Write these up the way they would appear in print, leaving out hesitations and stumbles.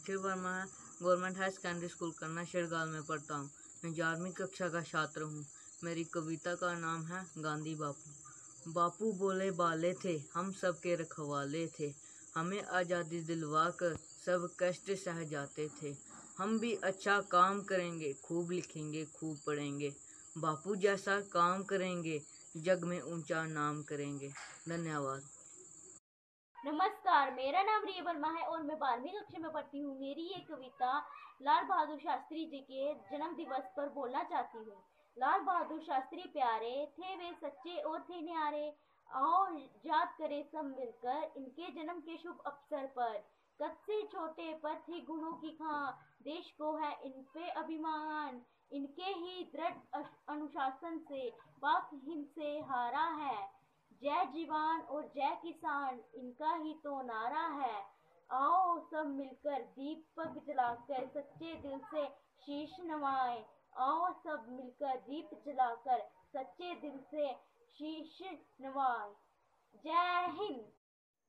युधिष्ठिर वर्मा है। Government high secondary school कन्ना शिड़गाल में पढ़ता हूँ। मैं 11वीं कक्षा का छात्र हूँ। मेरी कविता का नाम है गांधी बापू। बापू बोले बाले थे, हम सबके रखवाले थे। हमें आज़ादी दिलवा कर सब कष्ट सह जाते थे। हम भी अच्छा काम करेंगे, खूब लिखेंगे, खूब पढ़ेंगे। बापू जैसा काम करेंगे, जग में ऊंचा नाम करेंगे। धन्यवाद। नमस्कार, मेरा नाम रिया वर्मा है और मैं 12वीं कक्षा में पढ़ती हूँ। मेरी ये कविता लाल बहादुर शास्त्री जी के जन्म दिवस पर बोलना चाहती हूँ। लाल बहादुर शास्त्री प्यारे थे, वे सच्चे और थे न्यारे। आओ याद करें सब मिलकर इनके जन्म के शुभ अवसर पर। कद से छोटे पर थे गुणों की खां, देश को है इन पे अभिमान। इनके ही दृढ़ अनुशासन से पाक हिंद से हारा है। जय जवान और जय किसान, इनका ही तो नारा है। आओ सब मिलकर दीपक जलाकर सच्चे दिल से शीश नवाएं। आओ सब मिलकर दीप जलाकर सच्चे दिल से शीश नवाएं। जय हिंद।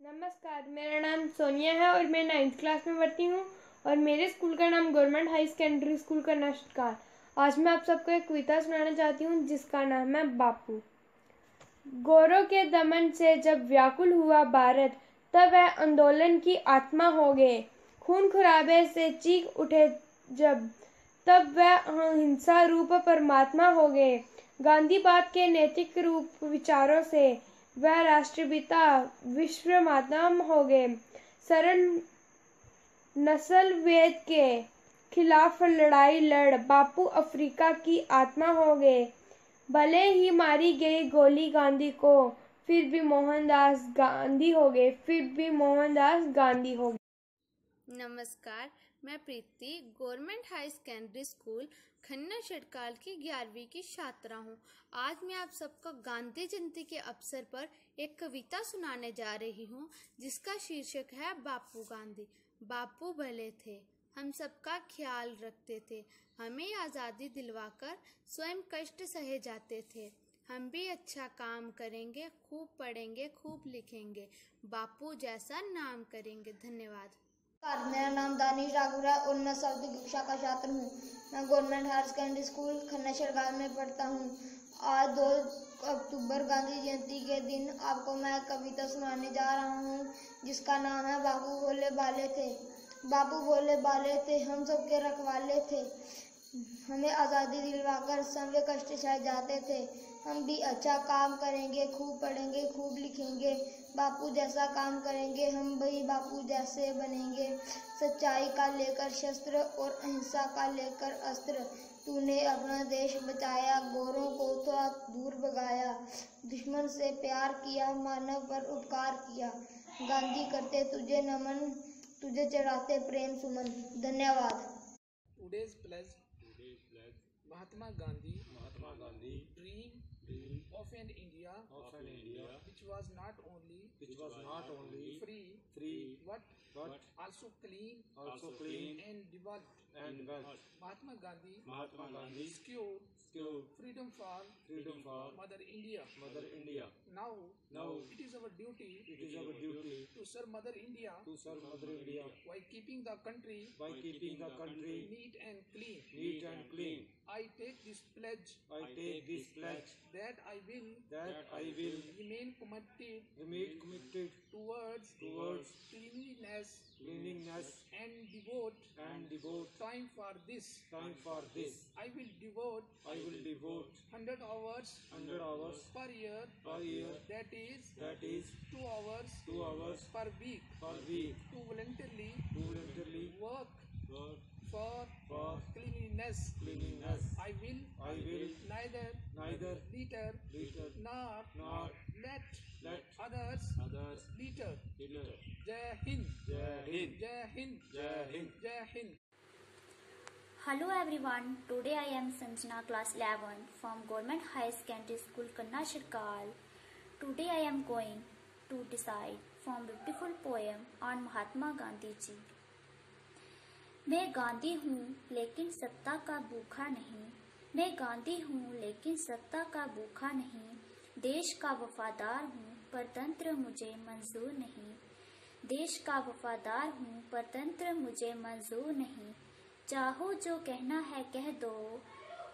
नमस्कार, मेरा नाम सोनिया है और मैं 9th क्लास में पढ़ती हूँ और मेरे स्कूल का नाम गवर्नमेंट हाई सेकेंडरी स्कूल करना शिड़गाल। आज मैं आप सबको एक कविता सुनाना चाहती हूँ जिसका नाम है बापू। गोरों के दमन से जब व्याकुल हुआ भारत, तब वह आंदोलन की आत्मा हो गए। खून खराबे से चीख उठे जब, तब वह हिंसा रूप परमात्मा हो गए। गांधीवाद के नैतिक रूप विचारों से वह राष्ट्रपिता विश्व मातम हो गए। सरल नस्ल वेद के खिलाफ लड़ाई लड़ बापू अफ्रीका की आत्मा हो गए। भले ही मारी गई गोली गांधी को, फिर भी मोहनदास गांधी हो गए, फिर भी मोहनदास गांधी हो गए। नमस्कार, मैं Preeti government high secondary school Khanna Shidgal की 11वीं की छात्रा हूँ। आज मैं आप सबको गांधी जयंती के अवसर पर एक कविता सुनाने जा रही हूँ जिसका शीर्षक है बापू गांधी। बापू भले थे, हम सबका ख्याल रखते थे। हमें आज़ादी दिलवाकर स्वयं कष्ट सहे जाते थे। हम भी अच्छा काम करेंगे, खूब पढ़ेंगे, खूब लिखेंगे। बापू जैसा नाम करेंगे। धन्यवाद। मेरा नाम दानिश राघुर है और मैं 7वीं कक्षा का छात्र हूँ। मैं government higher secondary school Khanna Shidgal में पढ़ता हूँ। आज 2 अक्टूबर गांधी जयंती के दिन आपको मैं कविता सुनाने जा रहा हूँ जिसका नाम है बापू भोले भाले थे। बापू भोले भाले थे, हम सबके रखवाले थे। हमें आज़ादी दिलवाकर सब कष्ट सह जाते थे। हम भी अच्छा काम करेंगे, खूब पढ़ेंगे, खूब लिखेंगे। बापू जैसा काम करेंगे, हम भी बापू जैसे बनेंगे। सच्चाई का लेकर शस्त्र और अहिंसा का लेकर अस्त्र। तूने अपना देश बचाया, गोरों को थोड़ा दूर भगाया। दुश्मन से प्यार किया, मानव पर उपकार किया। गांधी करते तुझे नमन, तुझे चढ़ाते प्रेम सुमन। धन्यवाद। Today's pledge Mahatma Gandhi dream of an India which was not only free but also clean and developed. Mahatma Gandhi secured freedom for Mother India. Now it is our duty to serve Mother India while keeping the country neat and clean. I take this pledge that I will remain committed towards cleanliness and devote time for this. I will devote 100 hours per year, that is 2 hours per week, to voluntarily work for cleanliness. I will neither litter nor let others litter. Jai Hind. Jai Hind. Hello everyone, today I am Sanjana class 11 from Government High Secondary School Kanna Shiड़गाal. Today I am going to decide from beautiful poem on Mahatma Gandhi ji. मैं गांधी हूँ लेकिन सत्ता का भूखा नहीं। मैं गांधी हूँ लेकिन सत्ता का भूखा नहीं। देश का वफादार हूँ पर तंत्र मुझे मंजूर नहीं। देश का वफादार हूँ, परतंत्र मुझे मंजूर नहीं। चाहो जो कहना है कह दो,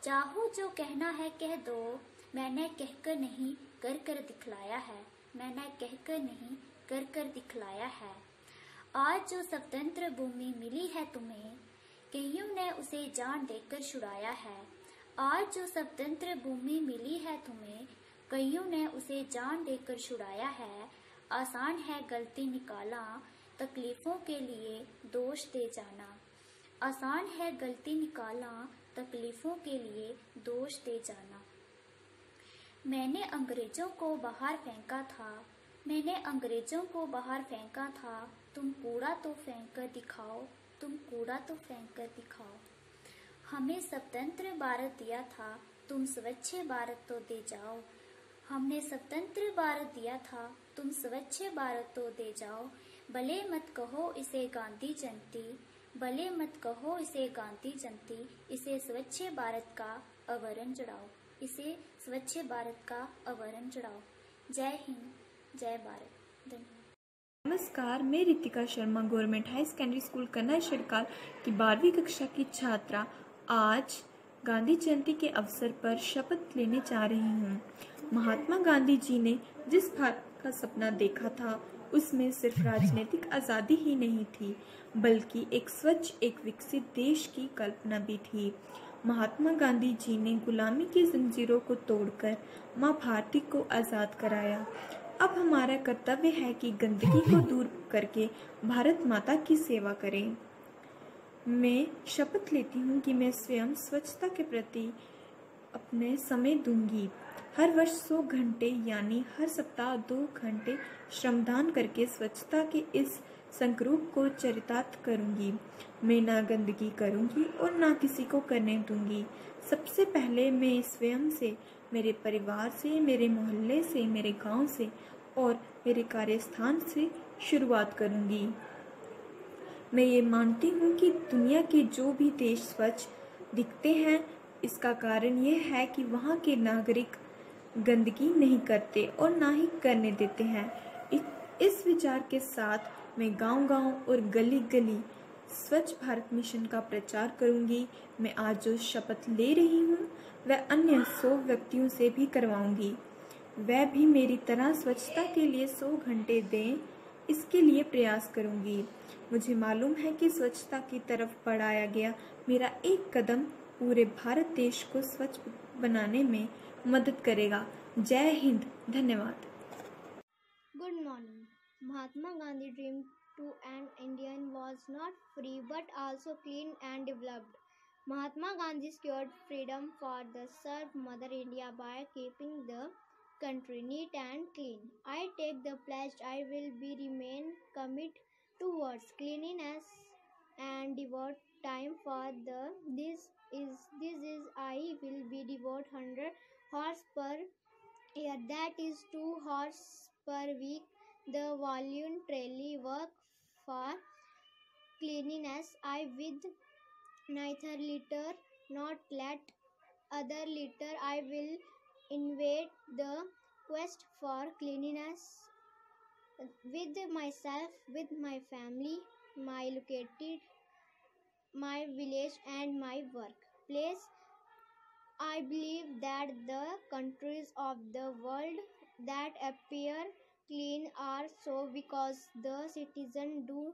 चाहो जो कहना है कह दो, मैंने कहकर नहीं कर कर दिखलाया है, मैंने कहकर नहीं कर कर दिखलाया है। आज जो स्वतंत्र भूमि मिली है तुम्हें, कईयों ने उसे जान देकर छुड़ाया है। आज जो स्वतंत्र भूमि मिली है तुम्हें, कईयों ने उसे जान देकर छुड़ाया है। आसान है गलती निकाला, तकलीफों के लिए दोष दे जाना। आसान है गलती निकाला, तकलीफों के लिए दोष दे जाना। मैंने अंग्रेजों को बाहर फेंका था, मैंने अंग्रेजों को बाहर फेंका था। तुम कूड़ा तो फेंक कर दिखाओ, तुम कूड़ा तो फेंक कर दिखाओ। हमें स्वतंत्र भारत दिया था, तुम स्वच्छ भारत तो दे जाओ। हमने स्वतंत्र भारत दिया था, तुम स्वच्छ भारत तो दे जाओ। भले मत कहो इसे गांधी जयंती, भले मत कहो इसे गांधी जयंती। इसे स्वच्छ भारत का आवरण चढ़ाओ, इसे स्वच्छ भारत का आवरण चढ़ाओ। जय हिंद, जय भारत। धन्यवाद। नमस्कार, मैं Ritika Sharma government high secondary school कन्ना शिड़काल की 12वीं कक्षा की छात्रा आज गांधी जयंती के अवसर पर शपथ लेने जा रही हूँ। महात्मा गांधी जी ने जिस भारत का सपना देखा था, उसमें सिर्फ राजनीतिक आज़ादी ही नहीं थी, बल्कि एक स्वच्छ, एक विकसित देश की कल्पना भी थी। महात्मा गांधी जी ने गुलामी की जंजीरों को तोड़कर माँ भारती को आज़ाद कराया। अब हमारा कर्तव्य है कि गंदगी को दूर करके भारत माता की सेवा करें। मैं शपथ लेती हूँ कि मैं स्वयं स्वच्छता के प्रति अपने समय दूंगी। हर वर्ष 100 घंटे यानी हर सप्ताह 2 घंटे श्रमदान करके स्वच्छता के इस संकल्प को चरितार्थ करूंगी। मैं ना गंदगी करूंगी और ना किसी को करने दूंगी। सबसे पहले मैं स्वयं से, मेरे परिवार से, मेरे मोहल्ले से, मेरे गांव से और मेरे कार्यस्थान से शुरुआत करूंगी। मैं ये मानती हूँ कि दुनिया के जो भी देश स्वच्छ दिखते हैं, इसका कारण ये है कि वहाँ के नागरिक गंदगी नहीं करते और ना ही करने देते हैं। इस विचार के साथ मैं गांव-गांव और गली-गली स्वच्छ भारत मिशन का प्रचार करूंगी। मैं आज जो शपथ ले रही हूँ, वह अन्य 100 व्यक्तियों से भी करवाऊंगी। वह भी मेरी तरह स्वच्छता के लिए 100 घंटे दें, इसके लिए प्रयास करूंगी। मुझे मालूम है कि स्वच्छता की तरफ बढ़ाया गया मेरा एक कदम पूरे भारत देश को स्वच्छ बनाने में मदद करेगा। जय हिंद, धन्यवाद। Good morning. Mahatma Gandhi dream to an Indian was not free but also clean and developed. Mahatma Gandhi secured freedom for the served Mother India by keeping the country neat and clean. I take the pledge I will be remain committed towards cleanliness and devote time for this is I will be devote 100 hours per year, that is 2 hours per week. The voluntarily work for cleanliness. I with neither litter not let other litter. I will invade the quest for cleanliness with myself, with my family, my located, my village and my workplace. I believe that the countries of the world that appear clean are so because the citizens do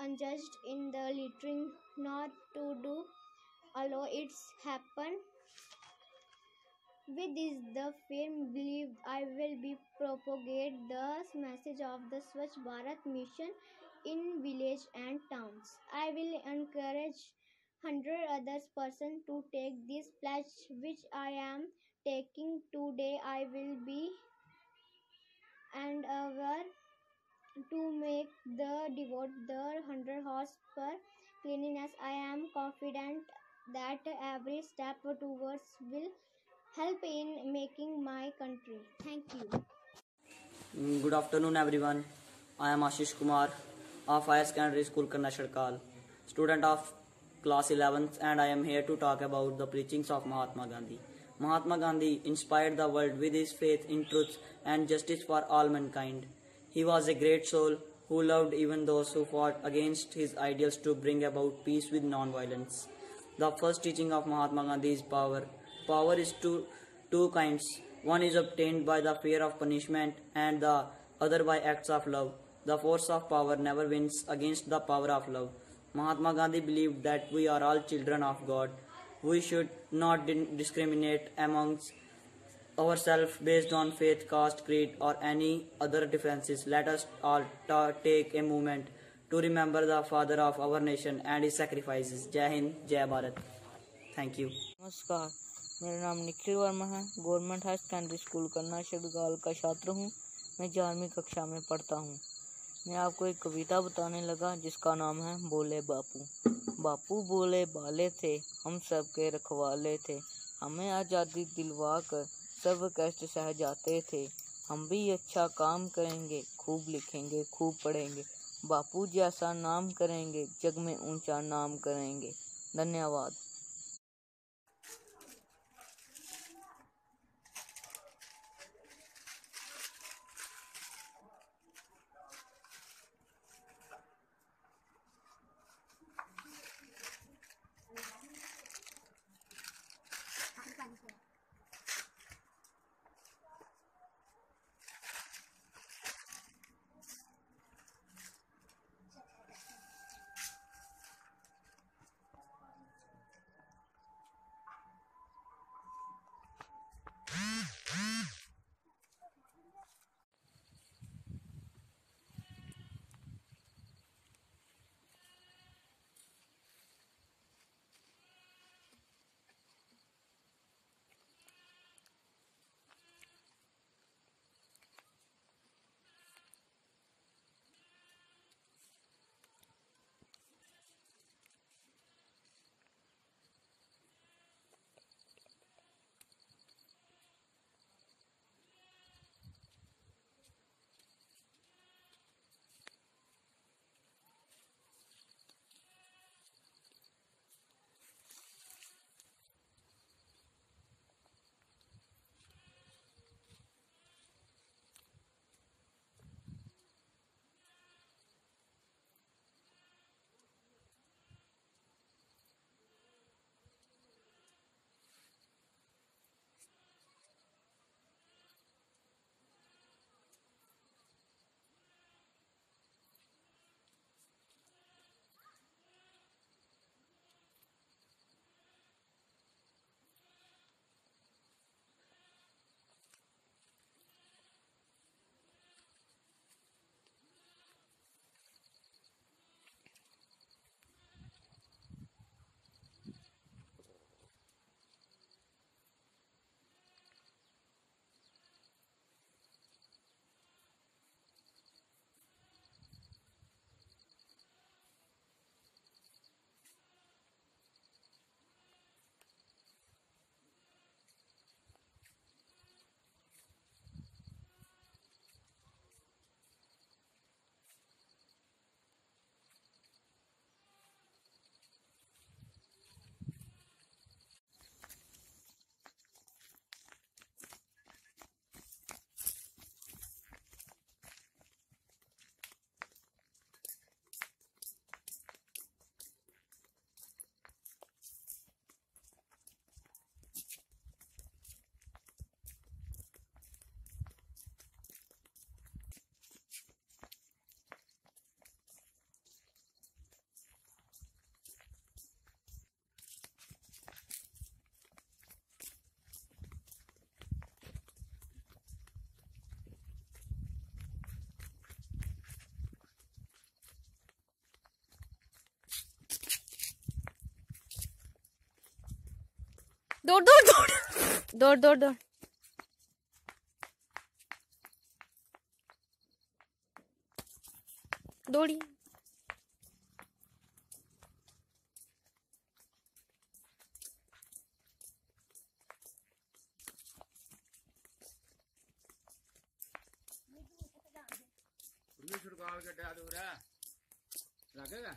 unjust in the littering, not to do allow it's happen. With this the firm belief I will be propagate the message of the Swachh Bharat mission in village and towns. I will encourage 100 others person to take this pledge which I am taking today. I will be and aware to make the devote the 100 hours per cleanliness. I am confident that every step towards will help in making my country. Thank you. Good afternoon everyone. I am Ashish Kumar of Higher Secondary School Kanna Shirkal, student of class 11th, and I am here to talk about the preachings of Mahatma Gandhi. Mahatma Gandhi inspired the world with his faith in truth and justice for all mankind. He was a great soul who loved even those who fought against his ideals to bring about peace with non-violence. The first teaching of Mahatma Gandhi is power. Power is two kinds. One is obtained by the fear of punishment and the other by acts of love. The force of power never wins against the power of love. Mahatma Gandhi believed that we are all children of God. We should not discriminate amongst ourselves based on faith, caste, creed, or any other differences. Let us all take a moment to remember the father of our nation and his sacrifices. Jai Hind, Jai Bharat. Thank you. नमस्कार, मेरा नाम निखिल वर्मा है। Government high secondary school कन्ना शिडगाल का छात्र हूँ। मैं 11वीं कक्षा में पढ़ता हूँ। मैं आपको एक कविता बताने लगा जिसका नाम है बोले बापू। बापू बोले बाले थे, हम सब के रखवाले थे, हमें आज़ादी दिलवा कर सब कष्ट सह जाते थे। हम भी अच्छा काम करेंगे, खूब लिखेंगे, खूब पढ़ेंगे, बापू जैसा नाम करेंगे, जग में ऊंचा नाम करेंगे। धन्यवाद। दौड़ दौड़ दौड़ दौड़ दौड़ दौड़ दौड़ी। लगेगा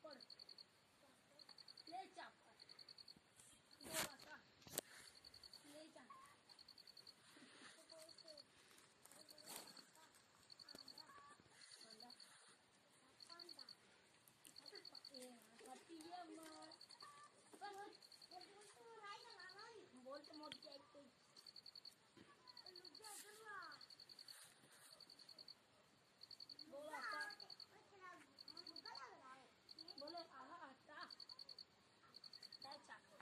चापड़ ले चापड़ बोल आटा ले जा बोल तो मोड़ के बोल आटा बोले आटा ले चाको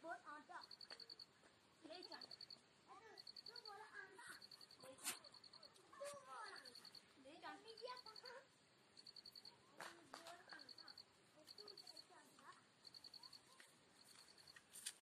बोल आटा ले चाको